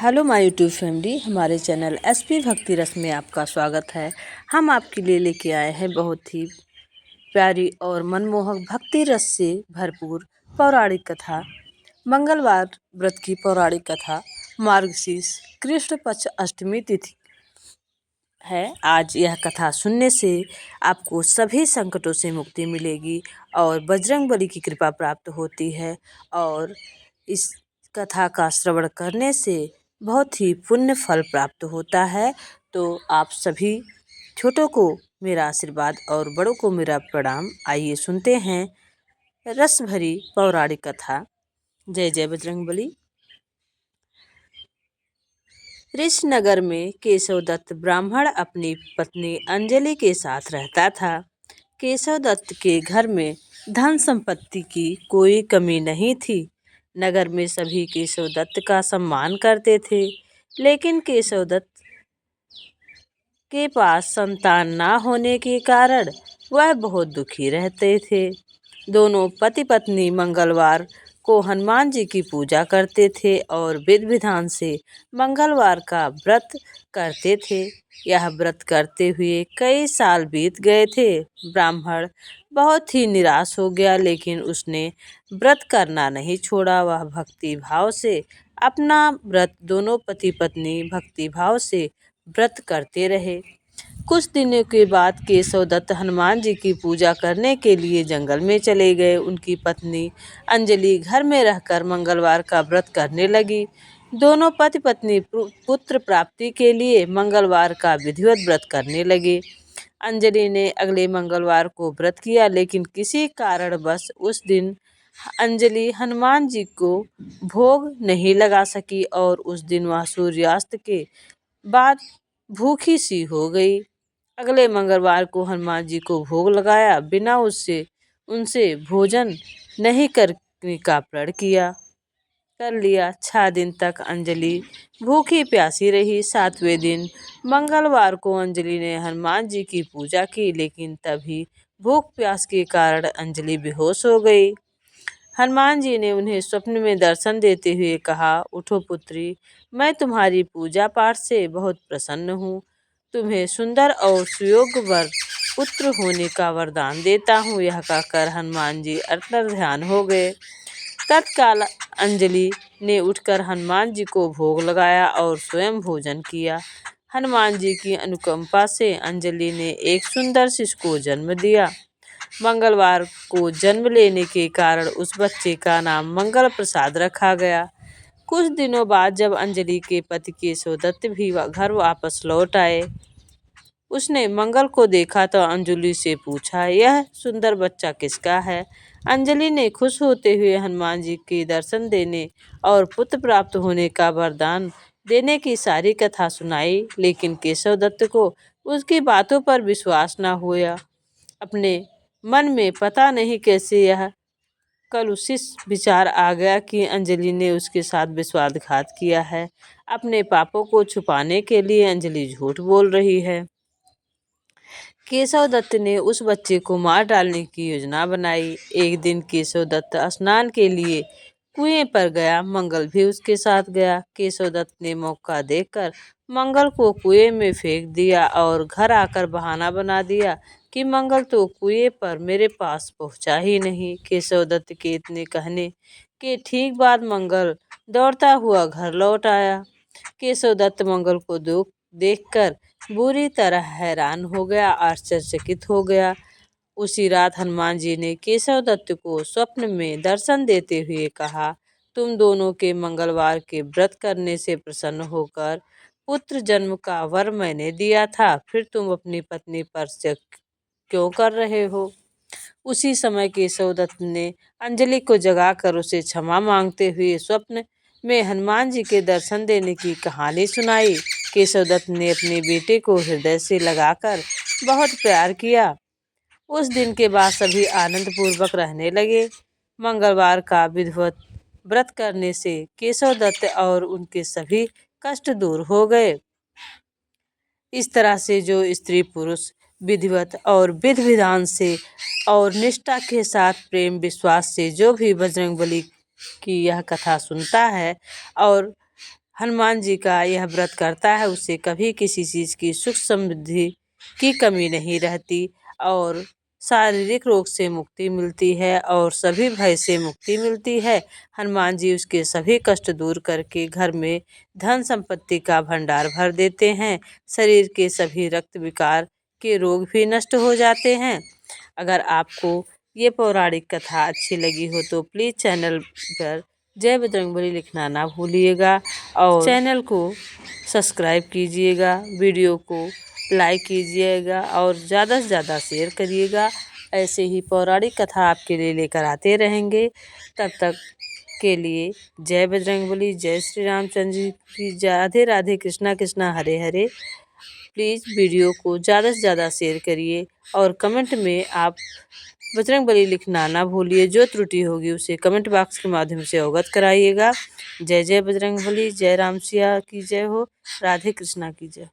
Hello my YouTube family, हमारे channel SP भक्ति रस में आपका स्वागत है। हम आपके लिए लेके आए हैं बहुत ही प्यारी और मनमोहक भक्ति रस से भरपूर पौराणिक कथा। मंगलवार व्रत की पौराणिक कथा। मार्गशीर्ष कृष्ण पक्ष अष्टमी तिथि है। आज यह कथा सुनने से आपको सभी संकटों से मुक्ति मिलेगी और बजरंगबली की कृपा प्राप्त होती है। और इस कथा का श्रवण करने से बहुत ही पुण्य फल प्राप्त होता है। तो आप सभी छोटों को मेरा आशीर्वाद और बड़ों को मेरा प्रणाम। आइए सुनते हैं रस भरी पौराणिक कथा। जय जय बजरंगबली। ऋषनगर में केशवदत्त ब्राह्मण अपनी पत्नी अंजलि के साथ रहता था। केशवदत्त के घर में धन संपत्ति की कोई कमी नहीं थी। नगर में सभी केशवदत्त का सम्मान करते थे, लेकिन केशवदत्त के पास संतान ना होने के कारण वह बहुत दुखी रहते थे। दोनों पति पत्नी मंगलवार को हनुमान जी की पूजा करते थे और विधि विधान से मंगलवार का व्रत करते थे। यह व्रत करते हुए कई साल बीत गए थे। ब्राह्मण बहुत ही निराश हो गया, लेकिन उसने व्रत करना नहीं छोड़ा। वह भक्ति भाव से अपना व्रत दोनों पति पत्नी भक्ति भाव से व्रत करते रहे। कुछ दिनों के बाद केशवदत्त हनुमान जी की पूजा करने के लिए जंगल में चले गए। उनकी पत्नी अंजलि घर में रहकर मंगलवार का व्रत करने लगी। दोनों पति पत्नी पुत्र प्राप्ति के लिए मंगलवार का विधिवत व्रत करने लगे। अंजलि ने अगले मंगलवार को व्रत किया, लेकिन किसी कारणवश उस दिन अंजलि हनुमान जी को भोग नहीं लगा सकी और उस दिन वह सूर्यास्त के बाद भूखी सी हो गई। अगले मंगलवार को हनुमान जी को भोग लगाया बिना उनसे भोजन नहीं करने का प्रण कर लिया। 6 दिन तक अंजलि भूखी प्यासी रही। 7वें दिन मंगलवार को अंजलि ने हनुमान जी की पूजा की, लेकिन तभी भूख प्यास के कारण अंजलि बेहोश हो गई। हनुमान जी ने उन्हें स्वप्न में दर्शन देते हुए कहा, उठो पुत्री, मैं तुम्हारी पूजा पाठ से बहुत प्रसन्न हूँ। तुम्हें सुंदर और सुयोग्य वर पुत्र होने का वरदान देता हूँ। यह कहकर हनुमान जी अंतर्ध्यान हो गए। तत्काल अंजलि ने उठकर हनुमान जी को भोग लगाया और स्वयं भोजन किया। हनुमान जी की अनुकंपा से अंजलि ने एक सुंदर शिशु को जन्म दिया। मंगलवार को जन्म लेने के कारण उस बच्चे का नाम मंगल प्रसाद रखा गया। कुछ दिनों बाद जब अंजलि के पति केशवदत्त भी घर वापस लौट आए, उसने मंगल को देखा तो अंजलि से पूछा, यह सुंदर बच्चा किसका है? अंजलि ने खुश होते हुए हनुमान जी के दर्शन देने और पुत्र प्राप्त होने का वरदान देने की सारी कथा सुनाई, लेकिन केशवदत्त को उसकी बातों पर विश्वास न हुआ। अपने मन में पता नहीं कैसे यह कलुषित विचार आ गया कि अंजलि ने उसके साथ विश्वासघात किया है। अपने पापों को छुपाने के लिए अंजलि झूठ बोल रही है। केशवदत्त ने उस बच्चे को मार डालने की योजना बनाई। एक दिन केशवदत्त स्नान के लिए कुएं पर गया। मंगल भी उसके साथ गया। केशवदत्त ने मौका देखकर मंगल को कुएं में फेंक दिया और घर आकर बहाना बना दिया कि मंगल तो कुएं पर मेरे पास पहुंचा ही नहीं। केशवदत्त के इतने कहने के ठीक बाद मंगल दौड़ता हुआ घर लौट आया। केशवदत्त मंगल को देखकर बुरी तरह हैरान हो गया, आश्चर्यचकित हो गया। उसी रात हनुमान जी ने केशवदत्त को स्वप्न में दर्शन देते हुए कहा, तुम दोनों के मंगलवार के व्रत करने से प्रसन्न होकर पुत्र जन्म का वर मैंने दिया था, फिर तुम अपनी पत्नी पर शक क्यों कर रहे हो? उसी समय केशवदत्त ने अंजलि को जगाकर उसे क्षमा मांगते हुए स्वप्न में हनुमान जी के दर्शन देने की कहानी सुनाई। केशवदत्त ने अपने बेटे को हृदय से लगाकर बहुत प्यार किया। उस दिन के बाद सभी आनंद पूर्वक रहने लगे। मंगलवार का विधिवत व्रत करने से केशवदत्त और उनके सभी कष्ट दूर हो गए। इस तरह से जो स्त्री पुरुष विधिवत और विधि विधान से और निष्ठा के साथ प्रेम विश्वास से जो भी बजरंगबली की यह कथा सुनता है और हनुमान जी का यह व्रत करता है उसे कभी किसी चीज़ की सुख समृद्धि की कमी नहीं रहती और शारीरिक रोग से मुक्ति मिलती है और सभी भय से मुक्ति मिलती है। हनुमान जी उसके सभी कष्ट दूर करके घर में धन संपत्ति का भंडार भर देते हैं। शरीर के सभी रक्त विकार के रोग भी नष्ट हो जाते हैं। अगर आपको ये पौराणिक कथा अच्छी लगी हो तो प्लीज़ चैनल पर जय बजरंगबली लिखना ना भूलिएगा और चैनल को सब्सक्राइब कीजिएगा, वीडियो को लाइक कीजिएगा और ज़्यादा से ज़्यादा शेयर करिएगा। ऐसे ही पौराणिक कथा आपके लिए लेकर आते रहेंगे। तब तक के लिए जय बजरंगबली, जय श्री रामचंद्र जी की, राधे राधे, कृष्णा कृष्णा हरे हरे। प्लीज़ वीडियो को ज़्यादा से ज़्यादा शेयर करिए और कमेंट में आप बजरंगबली लिखना ना भूलिए। जो त्रुटि होगी उसे कमेंट बॉक्स के माध्यम से अवगत कराइएगा। जय जय बजरंगबली, जय राम सिया की जय हो, राधे कृष्णा की जय।